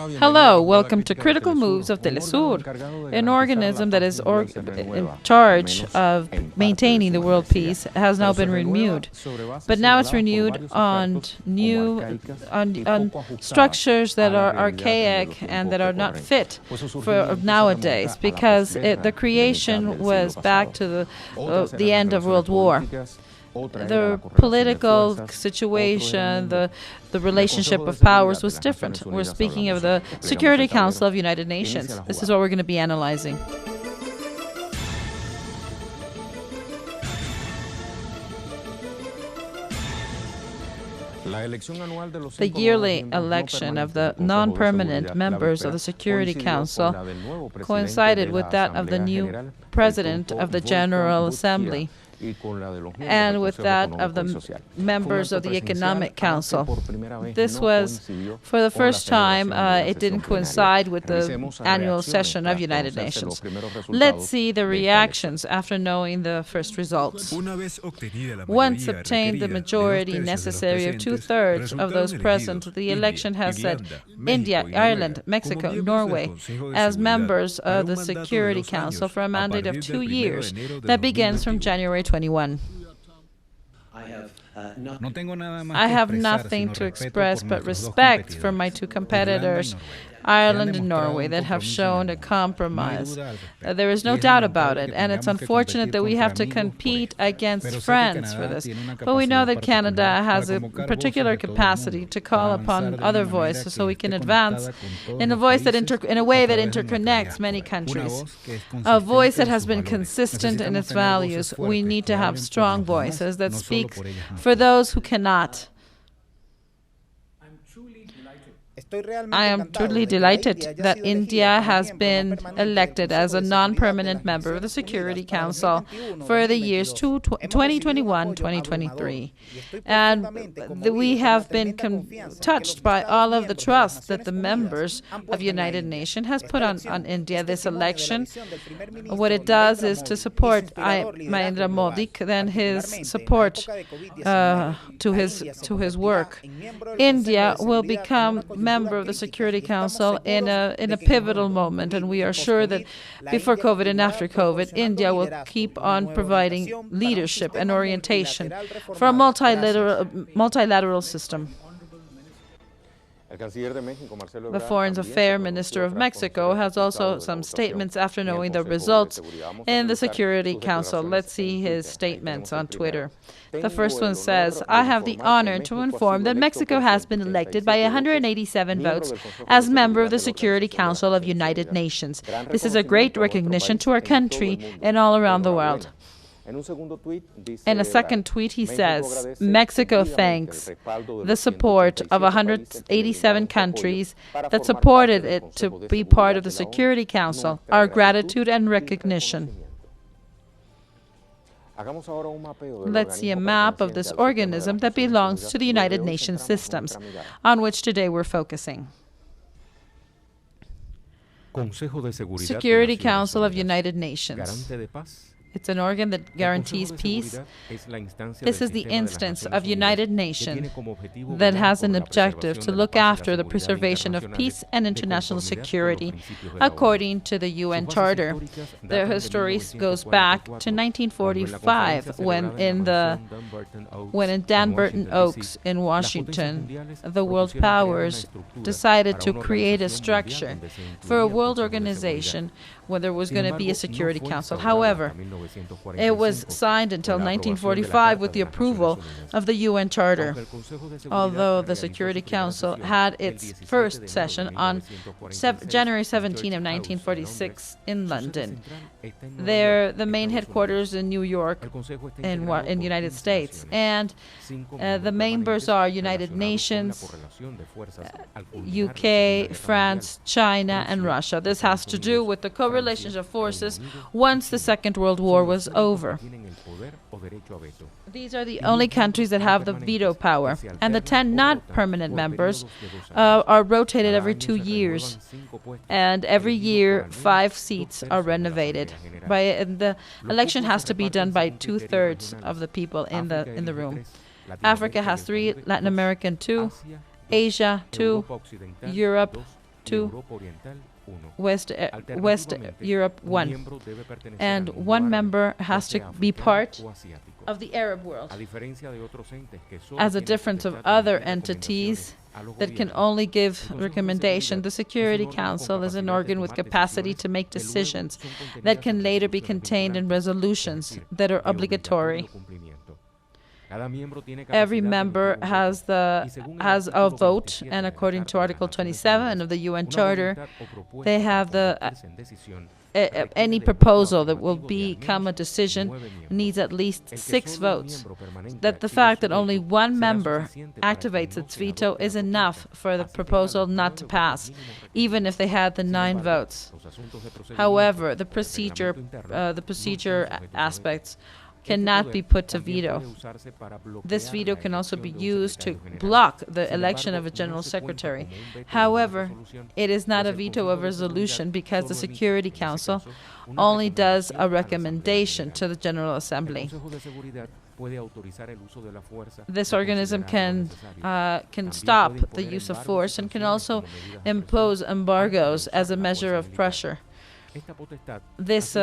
Hello, welcome to Critical Moves of Telesur, an organism that is in charge of maintaining the world peace has now been renewed. But now it's renewed on structures that are archaic and that are not fit for nowadays, because the creation was back to the end of World War. The political situation, the relationship of powers was different. We're speaking of the Security Council of United Nations. This is what we're going to be analyzing. The yearly election of the non-permanent members of the Security Council coincided with that of the new President of the General Assembly and with that of the members of the Economic Council. This was, for the first time, it didn't coincide with the annual session of United Nations. Let's see the reactions after knowing the first results. Once obtained the majority necessary of 2/3 of those present, the election has set India, Ireland, Mexico, Norway as members of the Security Council for a mandate of 2 years that begins from January 21. I have nothing to express but respect for my two competitors, Ireland and Norway, that have shown a compromise. There is no doubt about it, and it's unfortunate that we have to compete against friends for this. But we know that Canada has a particular capacity to call upon other voices so we can advance in a way that interconnects many countries. A voice that has been consistent in its values. We need to have strong voices that speak for those who cannot. I am truly delighted that India has been elected as a non-permanent member of the Security Council for the years 2021-2023. And we have been touched by all of the trust that the members of United Nations has put on India. This election, what it does is to support Narendra Modi, then his support to his work. India will become member of the Security Council in a pivotal moment, and we are sure that before COVID and after COVID, India will keep on providing leadership and orientation for a multilateral system. The Foreign Affairs Minister of Mexico has also some statements after knowing the results in the Security Council. Let's see his statements on Twitter. The first one says, "I have the honor to inform that Mexico has been elected by 187 votes as member of the Security Council of United Nations. This is a great recognition to our country and all around the world." In a second tweet, he says, "Mexico thanks the support of 187 countries that supported it to be part of the Security Council. Our gratitude and recognition." Let's see a map of this organism that belongs to the United Nations systems, on which today we're focusing. Security Council of United Nations. It's an organ that guarantees peace. This is the instance of United Nations that has an objective to look after the preservation of peace and international security according to the UN Charter. The history goes back to 1945 when in Dan Burton Oaks in Washington, the world powers decided to create a structure for a world organization where there was going to be a Security Council. However, it was signed until 1945 with the approval of the UN Charter, although the Security Council had its first session on January 17 of 1946 in London. The main headquarters in New York in the United States. And the members are United Nations, UK, France, China, and Russia. This has to do with the correlation of forces once the Second World War was over. These are the only countries that have the veto power, and the 10 not permanent members are rotated every 2 years, and every year 5 seats are renovated. The election has to be done by 2/3 of the people in the room. Africa has 3, Latin American 2, Asia 2, Europe 2, West Europe 1. And one member has to be part of the Arab world. As a difference of other entities that can only give recommendation, the Security Council is an organ with capacity to make decisions that can later be contained in resolutions that are obligatory. Every member has a vote, and according to Article 27 of the UN Charter, they have any proposal that will become a decision needs at least 6 votes. That the fact that only one member activates its veto is enough for the proposal not to pass, even if they had the 9 votes. However, the procedure aspects cannot be put to veto. This veto can also be used to block the election of a general secretary. However, it is not a veto of resolution because the Security Council only does a recommendation to the General Assembly. This organism can stop the use of force and can also impose embargoes as a measure of pressure. This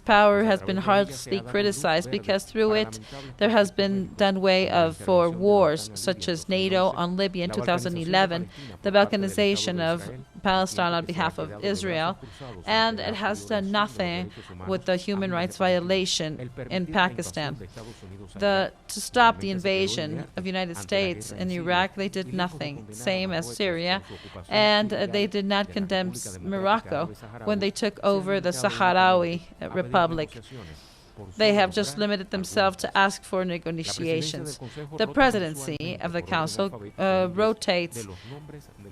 power has been harshly criticized because through it there has been done away for wars such as NATO on Libya in 2011, the balkanization of Palestine on behalf of Israel, and it has done nothing with the human rights violation in Pakistan. To stop the invasion of the United States in Iraq, they did nothing, same as Syria, and they did not condemn Morocco when they took over the Sahrawi Republic. They have just limited themselves to ask for negotiations. The presidency of the Council rotates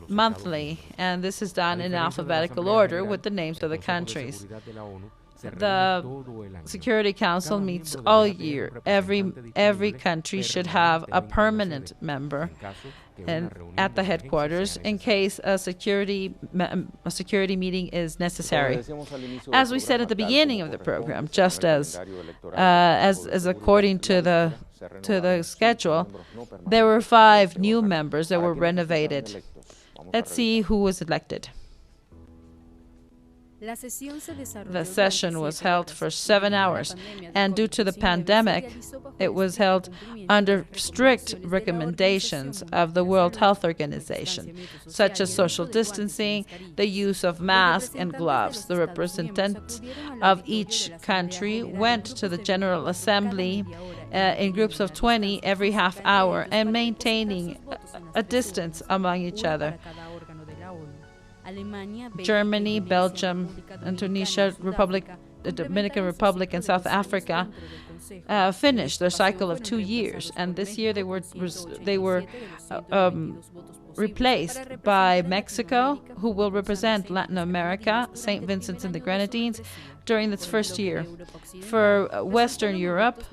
monthly, and this is done in alphabetical order with the names of the countries. The Security Council meets all year. Every country should have a permanent member at the headquarters in case a security meeting is necessary. As we said at the beginning of the program, just as according to the schedule, there were 5 new members that were renovated. Let's see who was elected. The session was held for 7 hours, and due to the pandemic, it was held under strict recommendations of the World Health Organization, such as social distancing, the use of masks and gloves. The representatives of each country went to the General Assembly in groups of 20 every half hour and maintaining a distance among each other. Germany, Belgium, and Tunisia, the Dominican Republic, and South Africa finished their cycle of 2 years, and this year they were replaced by Mexico, who will represent Latin America, St. Vincent and the Grenadines, during its first year. For Western Europe,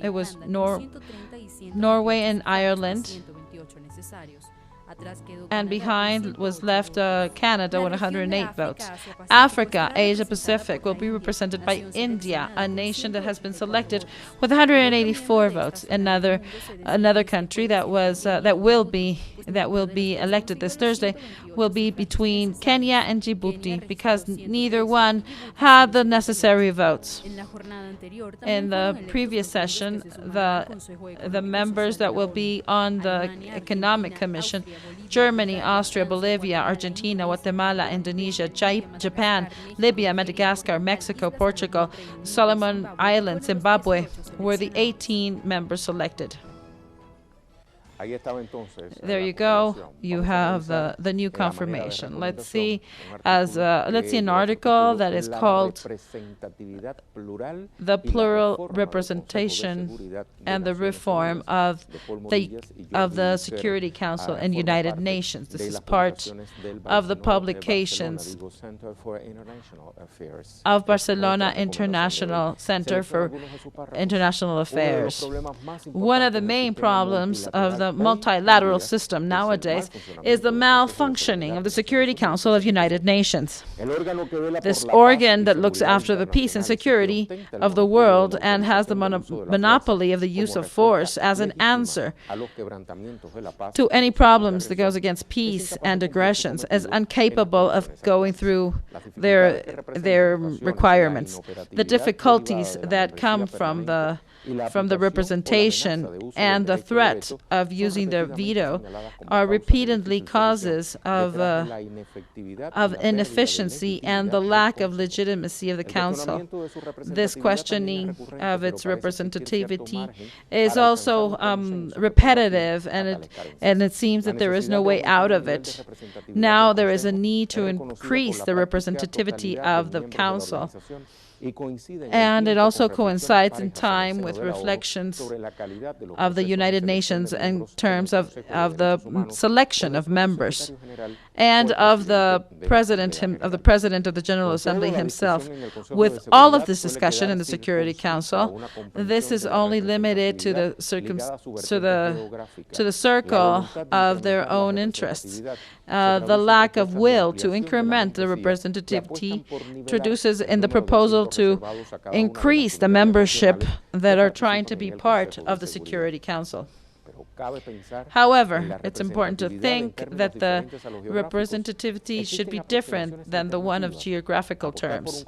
it was Norway and Ireland. And behind was left Canada with 108 votes. Africa, Asia Pacific will be represented by India, a nation that has been selected with 184 votes. Another country that will be elected this Thursday will be between Kenya and Djibouti because neither one had the necessary votes. In the previous session, the members that will be on the Economic Commission: Germany, Austria, Bolivia, Argentina, Guatemala, Indonesia, Japan, Libya, Madagascar, Mexico, Portugal, Solomon Islands, Zimbabwe were the 18 members selected. There you go. You have the new confirmation. Let's see an article that is called "The Plural Representation and the Reform of the Security Council and United Nations." This is part of the publications of Barcelona International Center for International Affairs. One of the main problems of the the multilateral system nowadays is the malfunctioning of the Security Council of United Nations. This organ that looks after the peace and security of the world and has the monopoly of the use of force as an answer to any problems that goes against peace and aggressions, is incapable of going through their requirements. The difficulties that come from the representation and the threat of using the veto are repeatedly causes of inefficiency and the lack of legitimacy of the Council. This questioning of its representativity is also repetitive, and it seems that there is no way out of it. Now there is a need to increase the representativity of the Council. And it also coincides in time with reflections of the United Nations in terms of the selection of members and of the President of the General Assembly himself. With all of this discussion in the Security Council, this is only limited to the circle of their own interests. The lack of will to increment the representativity introduces in the proposal to increase the membership that are trying to be part of the Security Council. However, it's important to think that the representativity should be different than the one of geographical terms.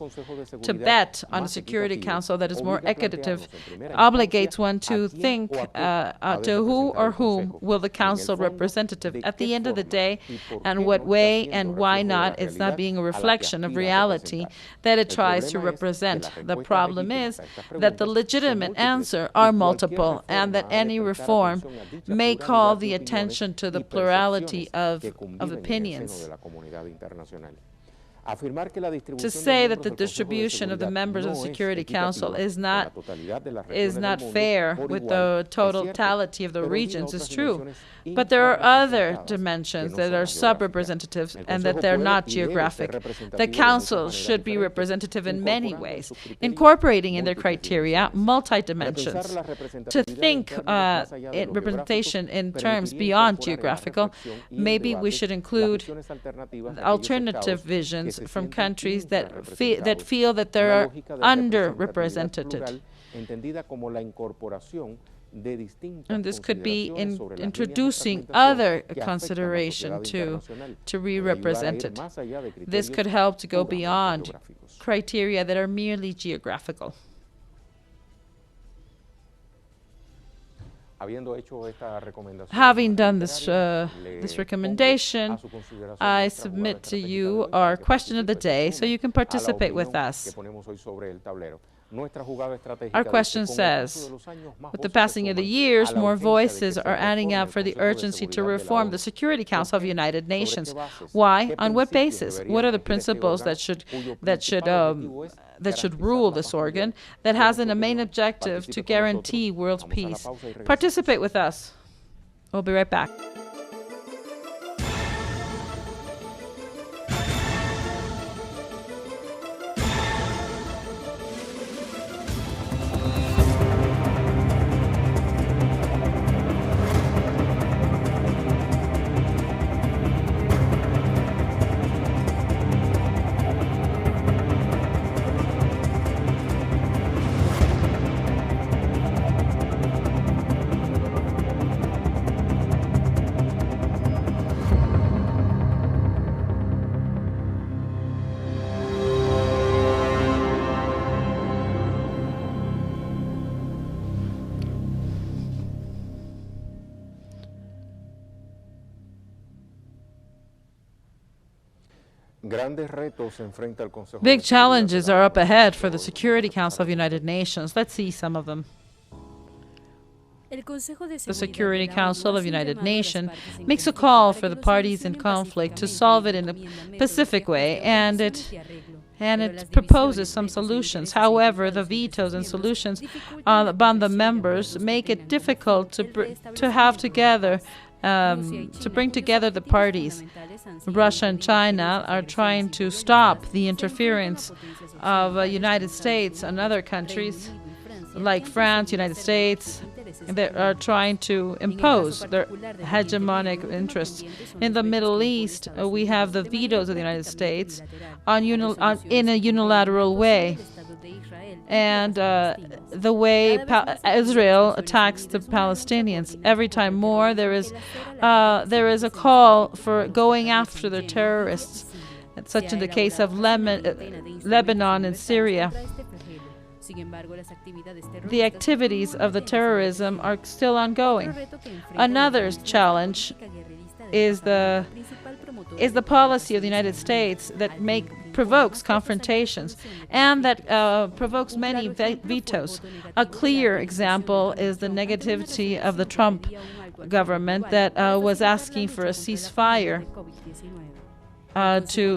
To bet on a Security Council that is more equitative obligates one to think to who or whom will the Council representative at the end of the day, and what way and why not. It's not being a reflection of reality that it tries to represent. The problem is that the legitimate answer are multiple, and that any reform may call the attention to the plurality of opinions. To say that the distribution of the members of the Security Council is not fair with the totality of the regions is true. But there are other dimensions that are sub-representative and that they're not geographic. The Council should be representative in many ways, incorporating in their criteria multi-dimensions. To think in representation in terms beyond geographical, maybe we should include alternative visions from countries that feel that they are underrepresented. And this could be introducing other consideration to re-represent it. This could help to go beyond criteria that are merely geographical. Having done this recommendation, I submit to you our question of the day so you can participate with us. Our question says, with the passing of the years, more voices are adding up for the urgency to reform the Security Council of the United Nations. Why? On what basis? What are the principles that should rule this organ that has a main objective to guarantee world peace? Participate with us. We'll be right back. Big challenges are up ahead for the Security Council of the United Nations. Let's see some of them. The Security Council of the United Nations makes a call for the parties in conflict to solve it in a pacific way, and it proposes some solutions. However, the vetoes and solutions upon the members make it difficult to bring together the parties. Russia and China are trying to stop the interference of United States and other countries like France, United States, that are trying to impose their hegemonic interests. In the Middle East, we have the vetoes of the United States in a unilateral way. And the way Israel attacks the Palestinians. Every time more, there is a call for going after the terrorists, such in the case of Lebanon and Syria. The activities of the terrorism are still ongoing. Another challenge is the policy of the United States that provokes confrontations and that provokes many vetoes. A clear example is the negativity of the Trump government that was asking for a ceasefire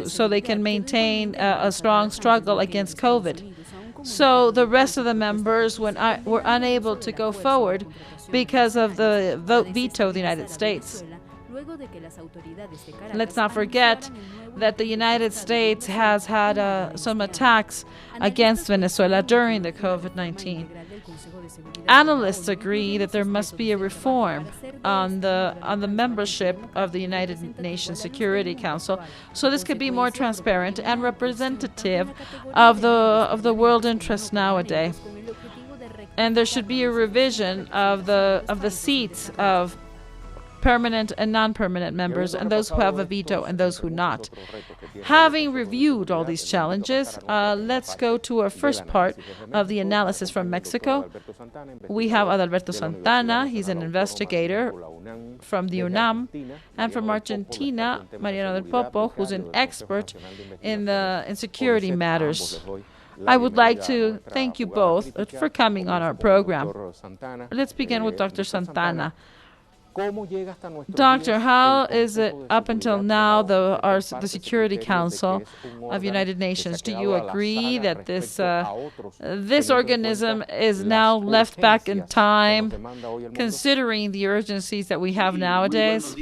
so they can maintain a strong struggle against COVID. So the rest of the members were unable to go forward because of the veto of the United States. Let's not forget that the United States has had some attacks against Venezuela during the COVID-19. Analysts agree that there must be a reform on the membership of the United Nations Security Council, so this could be more transparent and representative of the world interests nowadays. And there should be a revision of the seats of permanent and non-permanent members, and those who have a veto and those who not. Having reviewed all these challenges, let's go to our first part of the analysis from Mexico. We have Adalberto Santana. He's an investigator from the UNAM, and from Argentina, Mariano del Popo, who's an expert in security matters. I would like to thank you both for coming on our program. Let's begin with Dr. Santana. Doctor, how is it up until now the Security Council of United Nations? Do you agree that this organism is now left back in time, considering the urgencies that we have nowadays?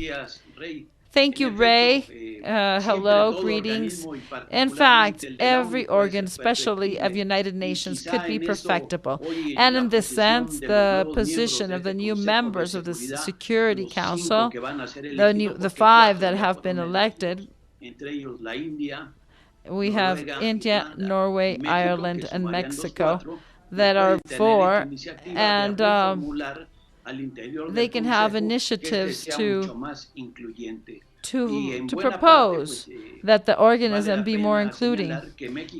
Thank you, Ray. Hello, greetings. In fact, every organ, especially of United Nations, could be perfectible. And in this sense, the position of the new members of the Security Council, the 5 that have been elected, we have India, Norway, Ireland, and Mexico that are 4, and they can have initiatives to propose that the organism be more including.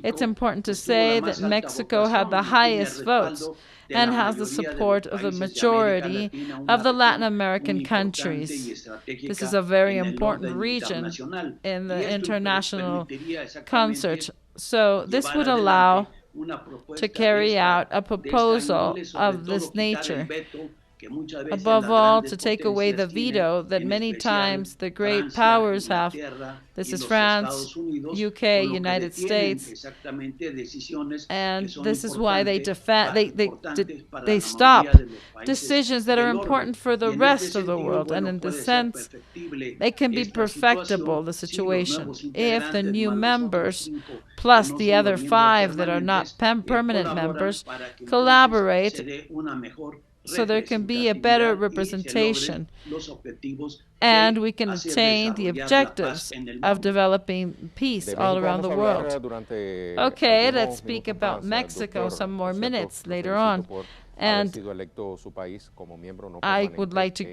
It's important to say that Mexico had the highest votes and has the support of the majority of the Latin American countries. This is a very important region in the international concert. So this would allow to carry out a proposal of this nature. Above all, to take away the veto that many times the great powers have. This is France, UK, United States, and this is why they stop decisions that are important for the rest of the world. And in this sense, they can be perfectible, the situation, if the new members, plus the other 5 that are not permanent members, collaborate, so there can be a better representation, and we can attain the objectives of developing peace all around the world. Okay, let's speak about Mexico some more minutes later on. And I would like to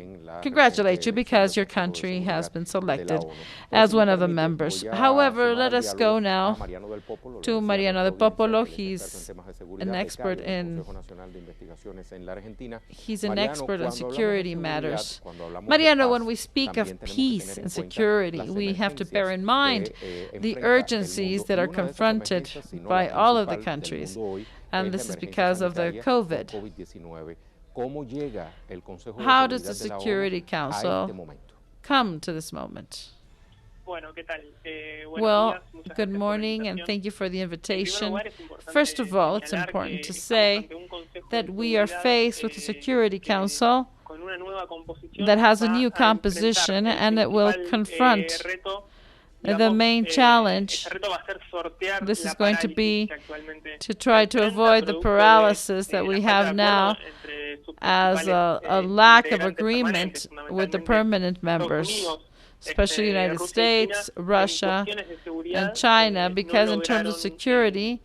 congratulate you because your country has been selected as one of the members. However, let us go now to Mariano del Popolo. He's an expert on security matters. Mariano, when we speak of peace and security, we have to bear in mind the urgencies that are confronted by all of the countries. And this is because of the COVID. How does the Security Council come to this moment? Well, good morning, and thank you for the invitation. First of all, it's important to say that we are faced with a Security Council that has a new composition, and it will confront The main challenge, this is going to be to try to avoid the paralysis that we have now as a lack of agreement with the permanent members, especially the United States, Russia, and China, because in terms of security,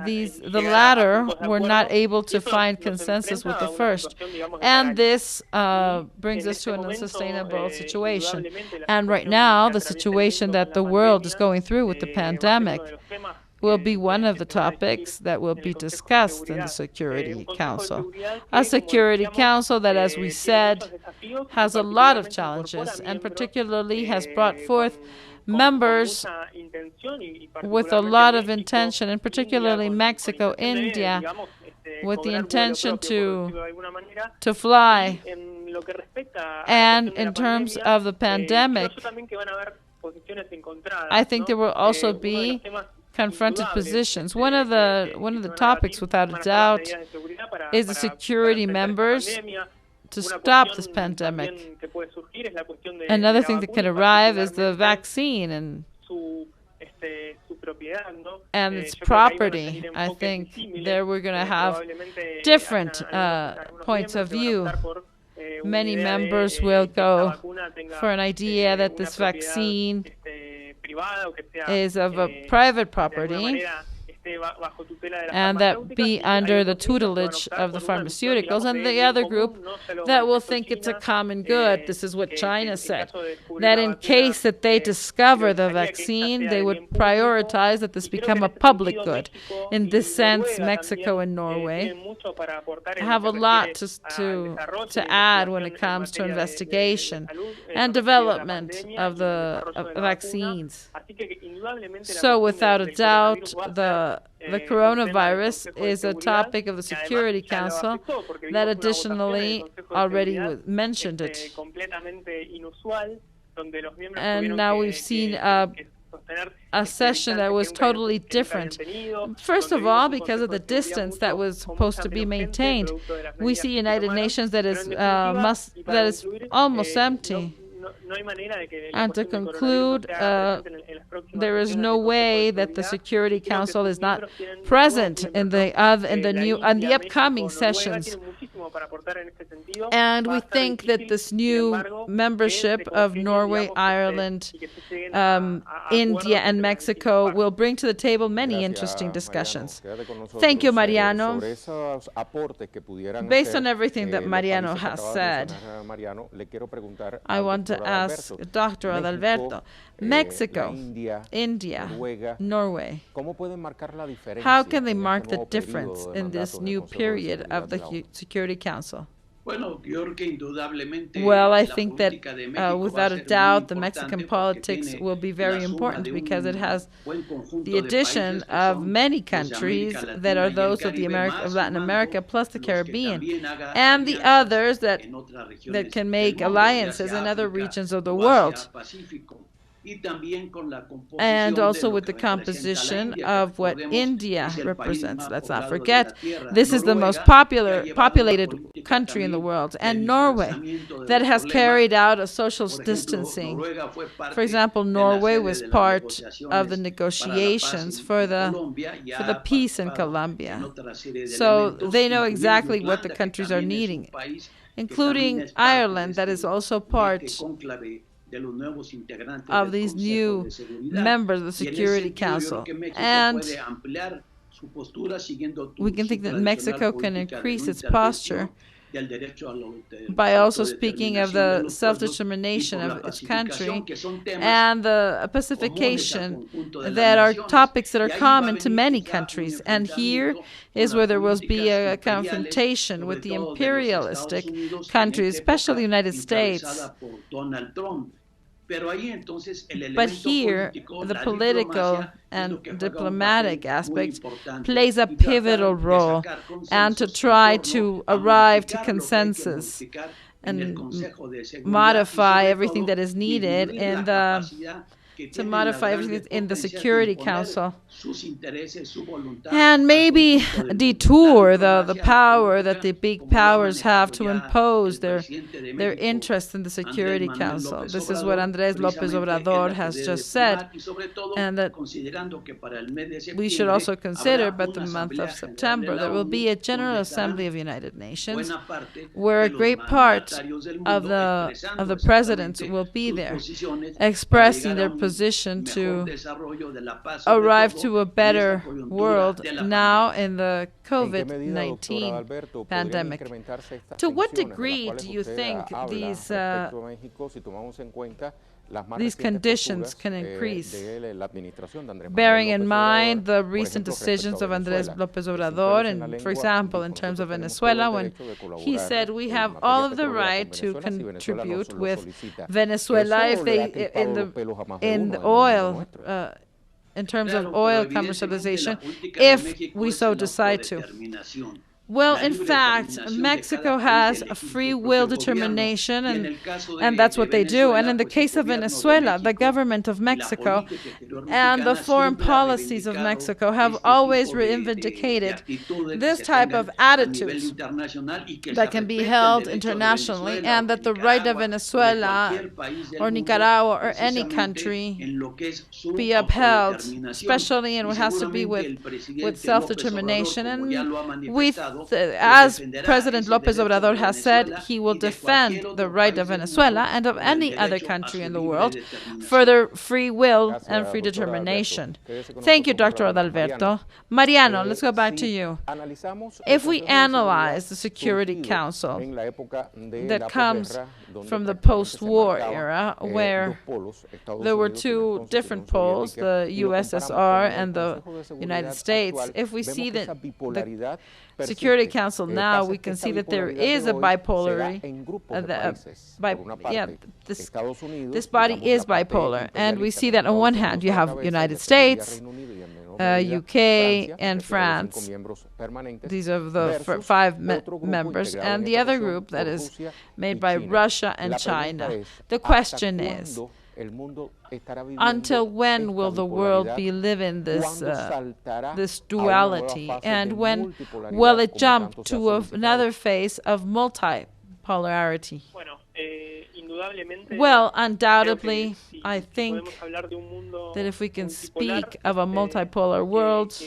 the latter were not able to find consensus with the first. And this brings us to an unsustainable situation. And right now, the situation that the world is going through with the pandemic will be one of the topics that will be discussed in the Security Council. A Security Council that, as we said, has a lot of challenges and particularly has brought forth members with a lot of intention, and particularly Mexico, India, with the intention to fly. And in terms of the pandemic, I think there will also be confronted positions. One of the topics, without a doubt, is the security members to stop this pandemic. Another thing that can arrive is the vaccine and its property. I think there we're going to have different points of view. Many members will go for an idea that this vaccine is of a private property and that be under the tutelage of the pharmaceuticals, and the other group that will think it's a common good. This is what China said, that in case that they discover the vaccine, they would prioritize that this become a public good. In this sense, Mexico and Norway have a lot to add when it comes to investigation and development of the vaccines. So without a doubt, the coronavirus is a topic of the Security Council that additionally already mentioned it. And now we've seen a session that was totally different. First of all, because of the distance that was supposed to be maintained. We see United Nations that is almost empty. And to conclude, there is no way that the Security Council is not present in the upcoming sessions. And we think that this new membership of Norway, Ireland, India, and Mexico will bring to the table many interesting discussions. Thank you, Mariano. Based on everything that Mariano has said, I want to ask Dr. Adalberto, Mexico, India, Norway, how can they mark the difference in this new period of the Security Council? Well, I think that without a doubt, the Mexican politics will be very important because it has the addition of many countries that are those of Latin America plus the Caribbean, and the others that can make alliances in other regions of the world. And also with the composition of what India represents. Let's not forget, this is the most populated country in the world, and Norway, that has carried out a social distancing. For example, Norway was part of the negotiations for the peace in Colombia. So they know exactly what the countries are needing, including Ireland, that is also part of these new members of the Security Council. And we can think that Mexico can increase its posture by also speaking of the self-determination of its country and the pacification that are topics that are common to many countries. And here is where there will be a confrontation with the imperialistic countries, especially the United States. But here, the political and diplomatic aspect plays a pivotal role, and to try to arrive to consensus and modify everything that is needed in the to modify everything in the Security Council and maybe detour the power that the big powers have to impose their interest in the Security Council. This is what Andrés López Obrador has just said, and that we should also consider, by the month of September, there will be a General Assembly of United Nations where a great part of the presidents will be there, expressing their position to arrive to a better world now in the COVID-19 pandemic. To what degree do you think these conditions can increase, bearing in mind the recent decisions of Andrés López Obrador, and, for example, in terms of Venezuela, when he said we have all of the right to contribute with Venezuela if they in the oil, in terms of oil commercialization, if we so decide to. Well, in fact, Mexico has a free will determination, and that's what they do. And in the case of Venezuela, the government of Mexico and the foreign policies of Mexico have always reivindicated this type of attitudes that can be held internationally, and that the right of Venezuela or Nicaragua or any country be upheld, especially in what has to be with self-determination. And as President López Obrador has said, he will defend the right of Venezuela and of any other country in the world for their free will and free determination. Thank you, Dr. Adalberto. Mariano, let's go back to you. If we analyze the Security Council that comes from the post-war era, where there were two different poles, the USSR and the United States, if we see that the Security Council now, we can see that there is a bipolarity. This body is bipolar, and we see that on one hand you have United States, UK, and France. These are the five members, and the other group that is made by Russia and China. The question is, until when will the world be living this duality, and when will it jump to another phase of multipolarity? Well, undoubtedly, I think that if we can speak of a multipolar world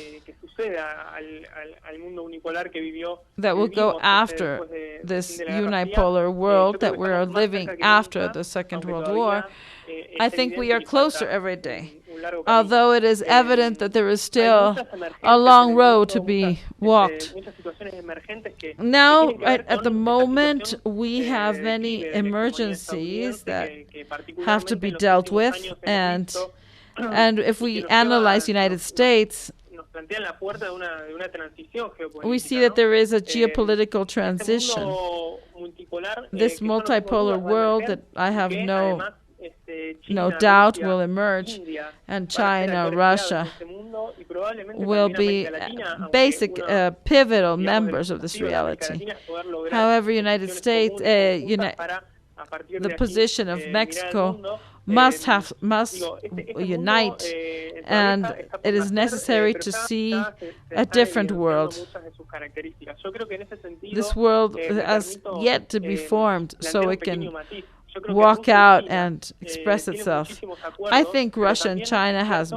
that will go after this unipolar world that we are living after the Second World War, I think we are closer every day, although it is evident that there is still a long road to be walked. Now, at the moment, we have many emergencies that have to be dealt with, and if we analyze the United States, we see that there is a geopolitical transition. This multipolar world that I have no doubt will emerge, and China, Russia will be basic, pivotal members of this reality. However, United States, the position of Mexico must unite, and it is necessary to see a different world. This world has yet to be formed so it can walk out and express itself. I think Russia and China have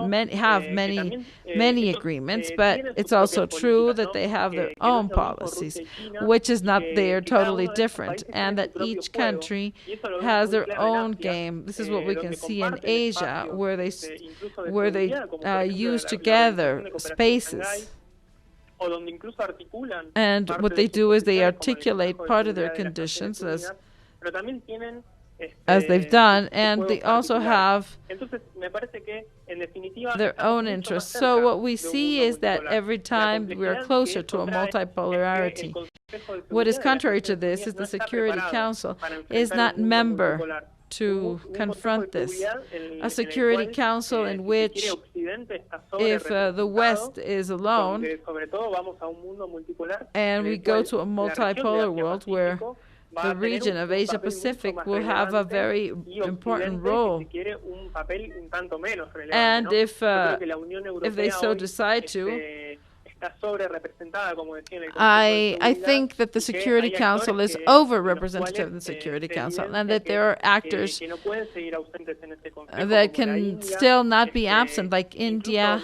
many agreements, but it's also true that they have their own policies, which is not they are totally different, and that each country has their own game. This is what we can see in Asia, where they use together spaces. And what they do is they articulate part of their conditions as they've done, and they also have their own interests. So what we see is that every time we are closer to a multipolarity. What is contrary to this is the Security Council is not member to confront this. A Security Council in which, if the West is alone, and we go to a multipolar world where the region of Asia Pacific will have a very important role. And if they so decide to, I think that the Security Council is over-represented in the Security Council, and that there are actors that can still not be absent, like India.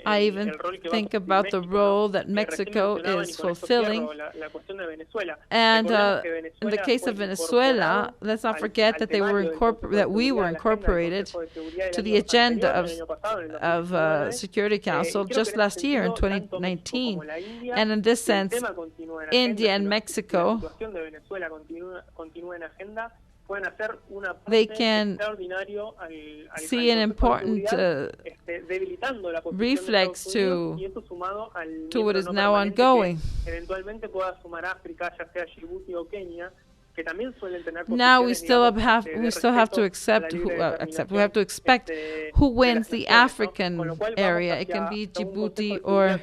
I even think about the role that Mexico is fulfilling. And in the case of Venezuela, let's not forget that we were incorporated to the agenda of Security Council just last year in 2019. And in this sense, India and Mexico, they can see an important reflex to what is now ongoing. Now we still have to we have to expect who wins the African area. It can be Djibouti or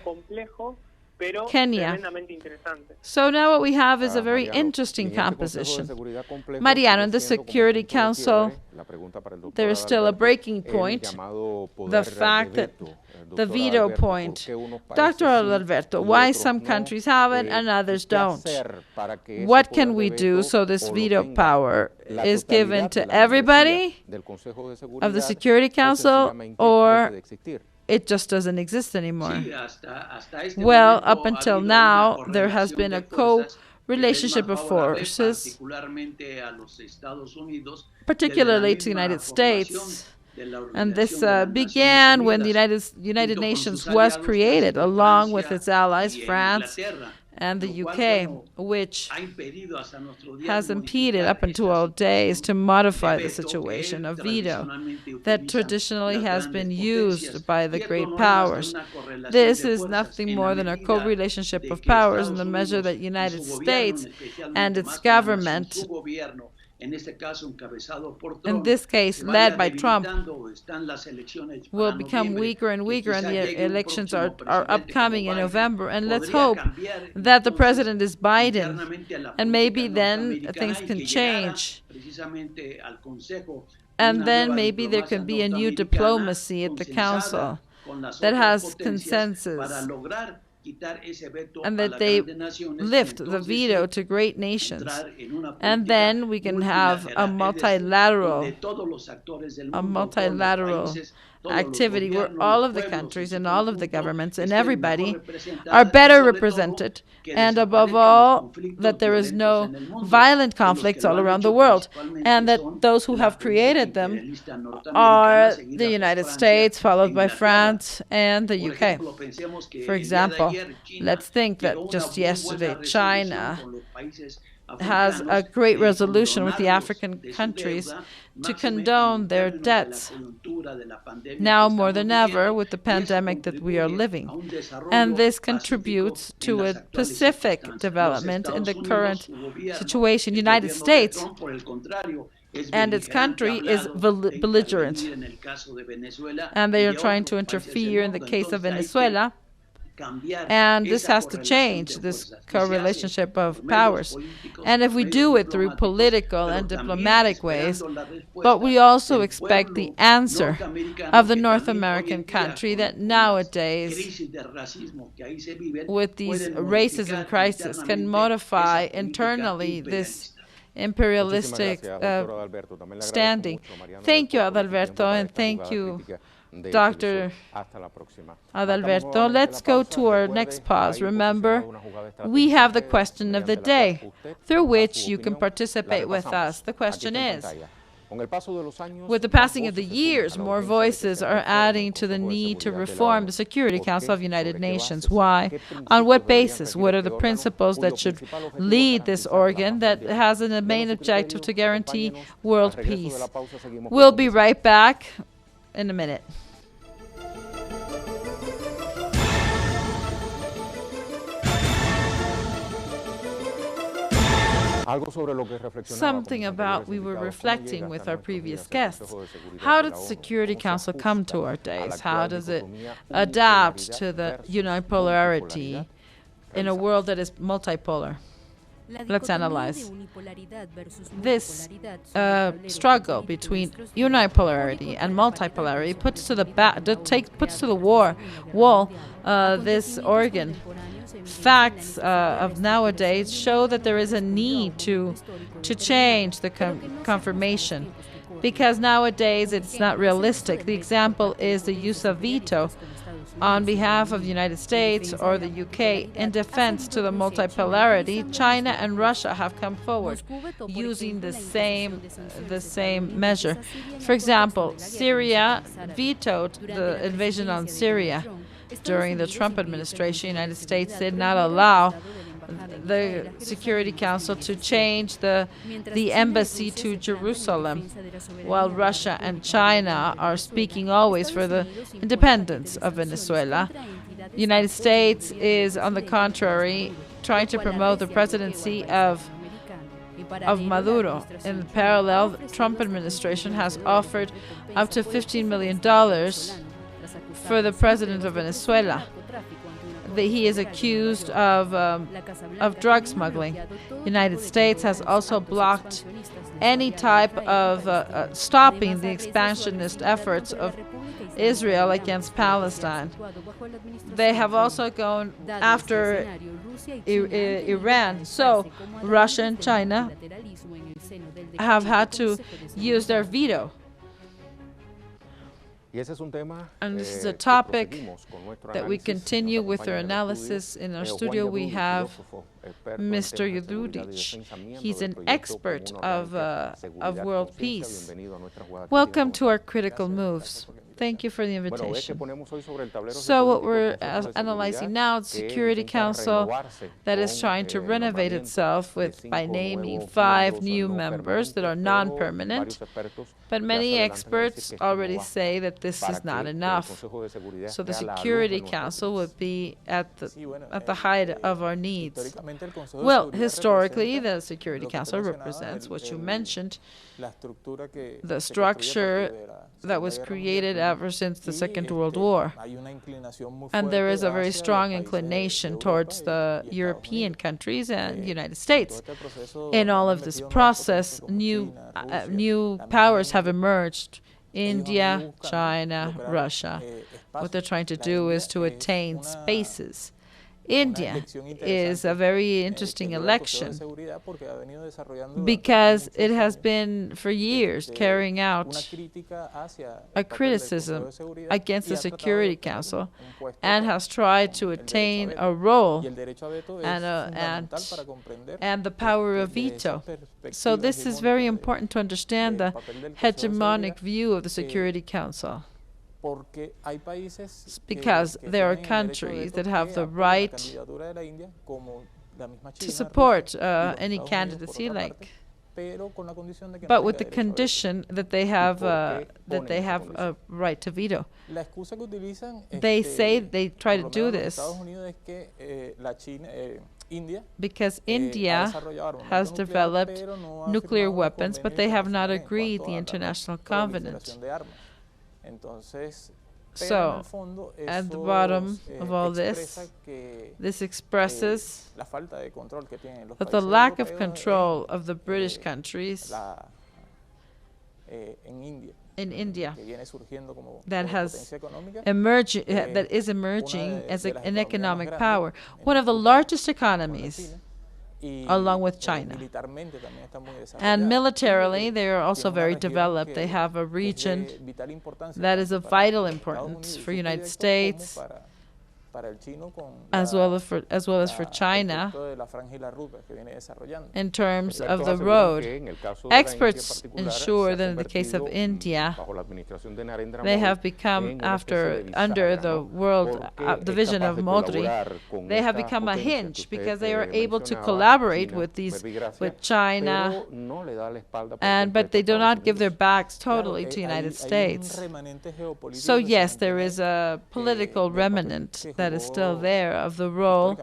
Kenya. So now what we have is a very interesting composition. Mariano, in the Security Council, there is still a breaking point, the fact that the veto point. Dr. Adalberto, why some countries have it and others don't? What can we do so this veto power is given to everybody of the Security Council, or it just doesn't exist anymore? Well, up until now, there has been a co-relationship of forces, particularly to the United States. And this began when the United Nations was created, along with its allies, France and the UK, which has impeded up until all days to modify the situation of veto that traditionally has been used by the great powers. This is nothing more than a co-relationship of powers in the measure that United States and its government, in this case led by Trump, will become weaker and weaker, and the elections are upcoming in November. And let's hope that the president is Biden, and maybe then things can change. And then maybe there can be a new diplomacy at the council that has consensus, and that they lift the veto to great nations. And then we can have a multilateral activity where all of the countries and all of the governments and everybody are better represented, and above all, that there is no violent conflicts all around the world, and that those who have created them are the United States, followed by France and the UK. For example, let's think that just yesterday China has a great resolution with the African countries to condone their debts, now more than ever with the pandemic that we are living. And this contributes to a pacific development in the current situation. The United States and its country is belligerent, and they are trying to interfere in the case of Venezuela. And this has to change, this co-relationship of powers. And if we do it through political and diplomatic ways, but we also expect the answer of the North American country that nowadays, with these racism crisis, can modify internally this imperialistic standing. Thank you, Adalberto, and thank you, Dr. Adalberto. Let's go to our next pause. Remember, we have the question of the day, through which you can participate with us. The question is, with the passing of the years, more voices are adding to the need to reform the Security Council of United Nations. Why? On what basis? What are the principles that should lead this organ that has a main objective to guarantee world peace? We'll be right back in a minute. Something about we were reflecting with our previous guests. How did the Security Council come to our days? How does it adapt to the unipolarity in a world that is multipolar? Let's analyze this struggle between unipolarity and multipolarity puts to the wall this organ. Facts of nowadays show that there is a need to change the confirmation, because nowadays it's not realistic. The example is the use of veto on behalf of the United States or the UK in defense to the multipolarity. China and Russia have come forward using the same measure. For example, Syria vetoed the invasion on Syria. During the Trump administration, the United States did not allow the Security Council to change the embassy to Jerusalem, while Russia and China are speaking always for the independence of Venezuela. The United States is, on the contrary, trying to promote the presidency of Maduro. In parallel, the Trump administration has offered up to $15 million for the president of Venezuela. He is accused of drug smuggling. The United States has also blocked any type of stopping the expansionist efforts of Israel against Palestine. They have also gone after Iran. So Russia and China have had to use their veto. And this is a topic that we continue with our analysis. In our studio, we have Mr. Yududich. He's an expert of world peace. Welcome to our critical moves. Thank you for the invitation. So what we're analyzing now is the Security Council that is trying to renovate itself by naming 5 new members that are non-permanent. But many experts already say that this is not enough. So the Security Council would be at the height of our needs. Well, historically, the Security Council represents what you mentioned, the structure that was created ever since the Second World War. And there is a very strong inclination towards the European countries and the United States. In all of this process, new powers have emerged: India, China, Russia. What they're trying to do is to attain spaces. India is a very interesting election because it has been for years carrying out a criticism against the Security Council and has tried to attain a role and the power of veto. So this is very important to understand the hegemonic view of the Security Council. Because there are countries that have the right to support any candidacy, but with the condition that they have a right to veto. They say they try to do this because India has developed nuclear weapons, but they have not agreed the international covenant. So, at the bottom of all this expresses that the lack of control of the British countries in India that is emerging as an economic power, one of the largest economies, along with China. And militarily, they are also very developed. They have a region that is of vital importance for the United States, as well as for China, in terms of the road. Experts ensure that in the case of India, they have become, under the vision of Modi, they have become a hinge because they are able to collaborate with China, but they do not give their backs totally to the United States. So yes, there is a political remnant that is still there of the role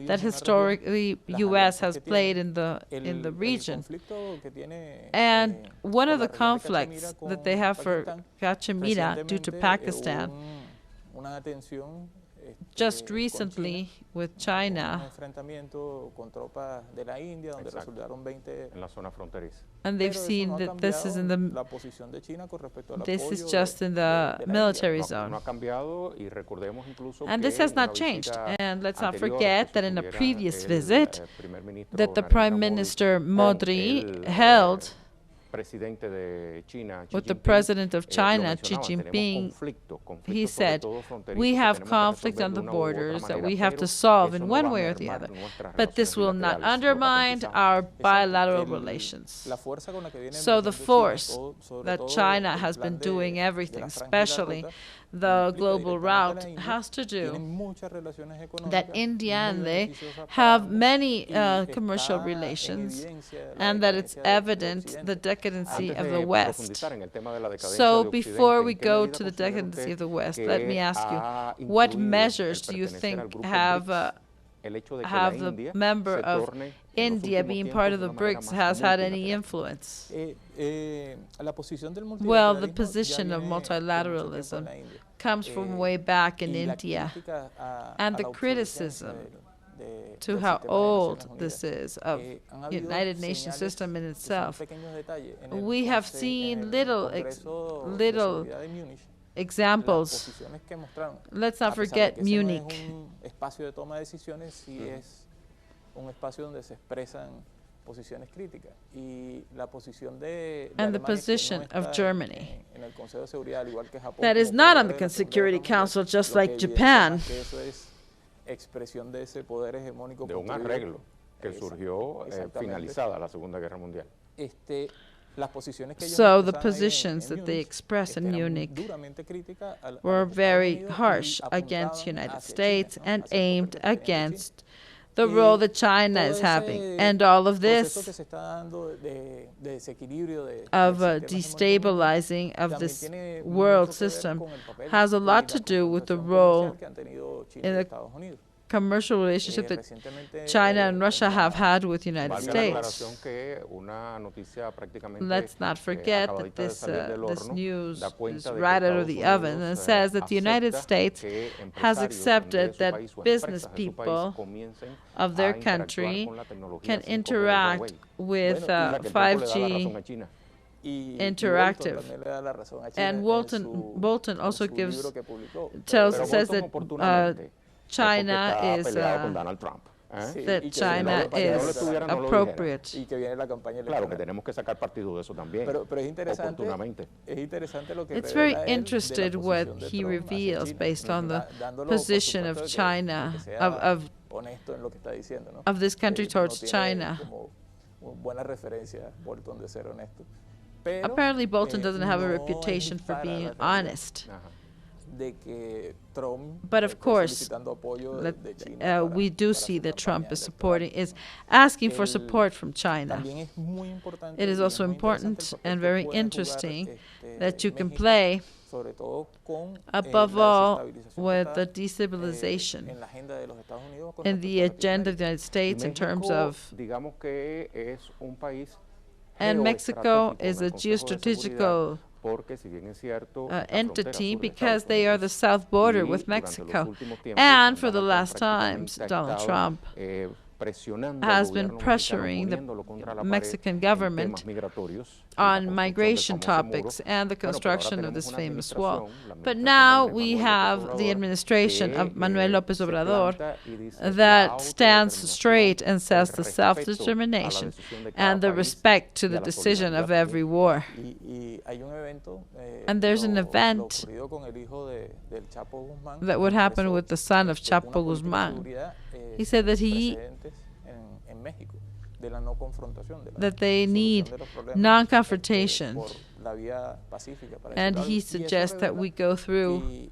that historically U.S. has played in the region. And one of the conflicts that they have for Kashmir due to Pakistan just recently with China, and they've seen that this is just in the military zone. And this has not changed. And let's not forget that in a previous visit that the Prime Minister Modi held with the President of China, Xi Jinping, he said, we have conflict on the borders that we have to solve in one way or the other, but this will not undermine our bilateral relations. So the force that China has been doing everything, especially the global route, has to do that India and they have many commercial relations, and that it's evident the decadency of the West. So before we go to the decadency of the West, let me ask you, what measures do you think have the member of India being part of the BRICS has had any influence? Well, the position of multilateralism comes from way back in India, and the criticism to how old this is of United Nations system in itself. We have seen little examples. Let's not forget Munich. And the position of Germany, that is not on the Security Council, just like Japan. De un arreglo que surgió finalizada la Segunda Guerra Mundial. So the positions that they expressed in Munich were very harsh against the United States and aimed against the role that China is having. And all of this of destabilizing of this world system has a lot to do with the role in the commercial relationship that China and Russia have had with the United States. Let's not forget that this news is right out of the oven, and it says that the United States has accepted that business people of their country can interact with 5G interactive. And Bolton also says that China is that China is appropriate. It's very interesting what he reveals based on the position of China, of this country towards China. Apparently Bolton doesn't have a reputation for being honest. But of course, we do see that Trump is asking for support from China. It is also important and very interesting that you can play, above all, with the destabilization in the agenda of the United States in terms of. And Mexico is a geostrategical entity because they are the south border with Mexico. And for the last times, Donald Trump has been pressuring the Mexican government on migration topics and the construction of this famous wall. But now we have the administration of Manuel López Obrador that stands straight and says the self-determination and the respect to the decision of every war. And there's an event that would happen with the son of Chapo Guzman. He said that that they need non-confrontation, and he suggests that we go through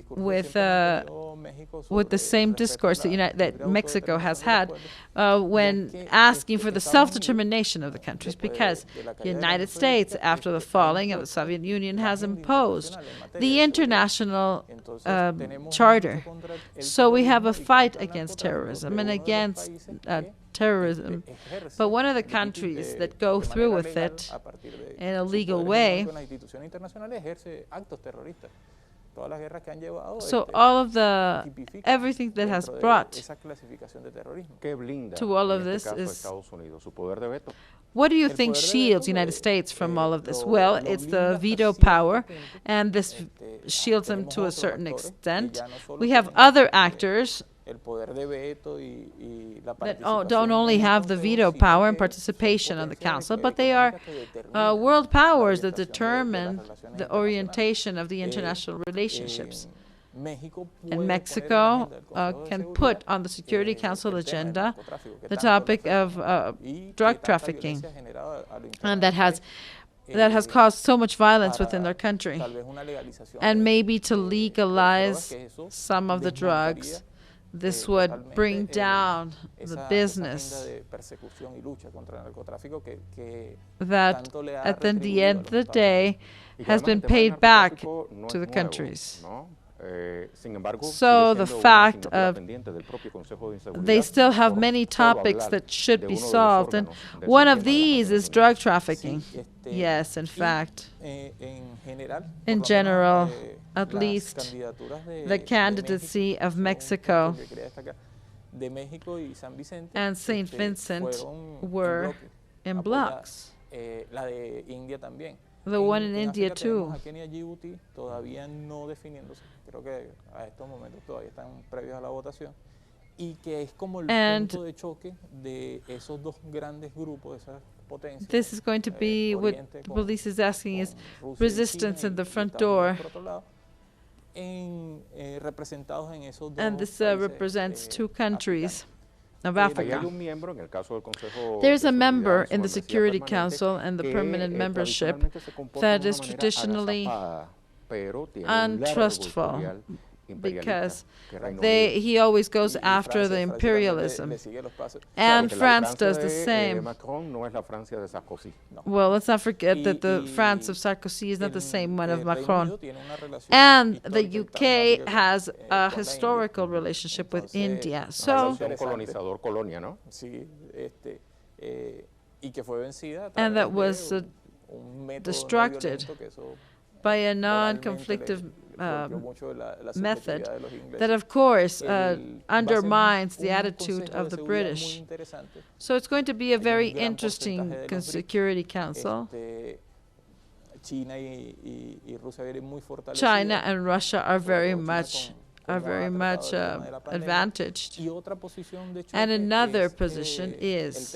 with the same discourse that Mexico has had when asking for the self-determination of the countries, because the United States, after the falling of the Soviet Union, has imposed the international charter. So we have a fight against terrorism and against terrorism. But one of the countries that go through with it in a legal way So all of everything that has brought to all of this is, what do you think shields the United States from all of this? Well, it's the veto power, and this shields them to a certain extent. We have other actors that don't only have the veto power and participation on the council, but they are world powers that determine the orientation of the international relationships. And Mexico can put on the Security Council agenda the topic of drug trafficking, and that has caused so much violence within their country. And maybe to legalize some of the drugs, this would bring down the business that at the end of the day has been paid back to the countries. So the fact of they still have many topics that should be solved, and one of these is drug trafficking. Yes, in fact, in general, at least the candidacy of Mexico and St. Vincent were in blocks. The one in India too. And this is going to be what police is asking is resistance in the front door. And this represents two countries of Africa. There's a member in the Security Council and the permanent membership that is traditionally untrustful, because he always goes after the imperialism. And France does the same. Well, let's not forget that the France of Sarkozy is not the same one of Macron. And the UK has a historical relationship with India. So, and that was destructed by a non-conflictive method that, of course, undermines the attitude of the British. So it's going to be a very interesting Security Council. China and Russia are very much advantaged. And another position is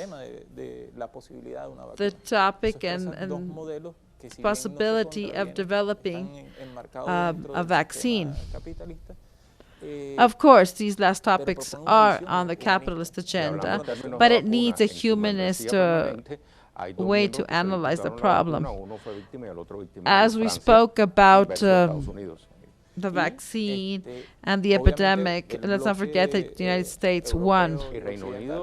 the topic and possibility of developing a vaccine. Of course, these last topics are on the capitalist agenda, but it needs a humanist way to analyze the problem. As we spoke about the vaccine and the epidemic, let's not forget that the United States won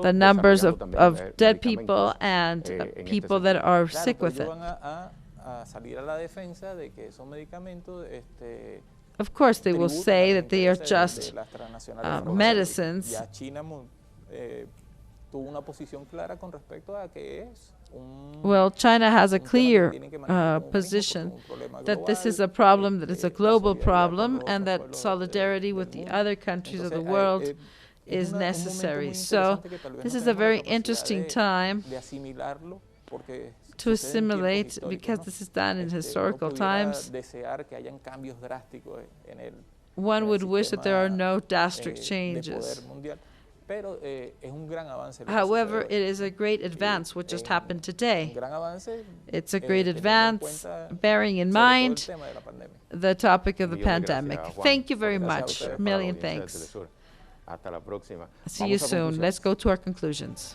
the numbers of dead people and people that are sick with it. Of course, they will say that they are just medicines. Well, China has a clear position that this is a problem that is a global problem, and that solidarity with the other countries of the world is necessary. So this is a very interesting time to assimilate, because this is done in historical times. One would wish that there are no drastic changes. However, it is a great advance what just happened today. It's a great advance, bearing in mind the topic of the pandemic. Thank you very much. A million thanks. See you soon. Let's go to our conclusions.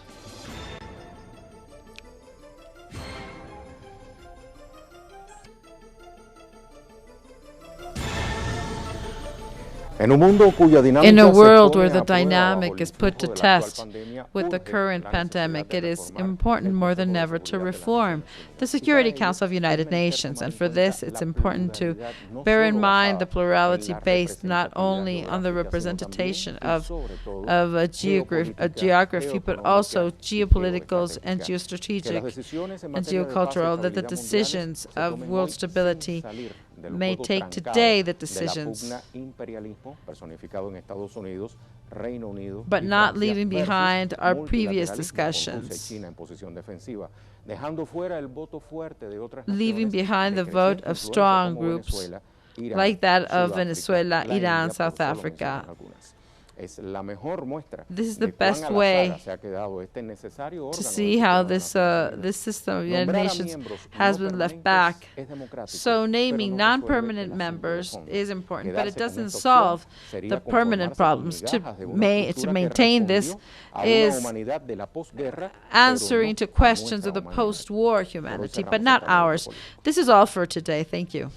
In a world where the dynamic is put to test with the current pandemic, it is important more than ever to reform the Security Council of United Nations. And for this, it's important to bear in mind the plurality based not only on the representation of a geography, but also geopoliticals and geostrategic and geocultural, that the decisions of world stability may take today the decisions, but not leaving behind our previous discussions, leaving behind the vote of strong groups like that of Venezuela, Iran, South Africa. This is the best way to see how this system of the United Nations has been left back. So naming non-permanent members is important, but it doesn't solve the permanent problems. To maintain this is answering to questions of the post-war humanity, but not ours. This is all for today. Thank you.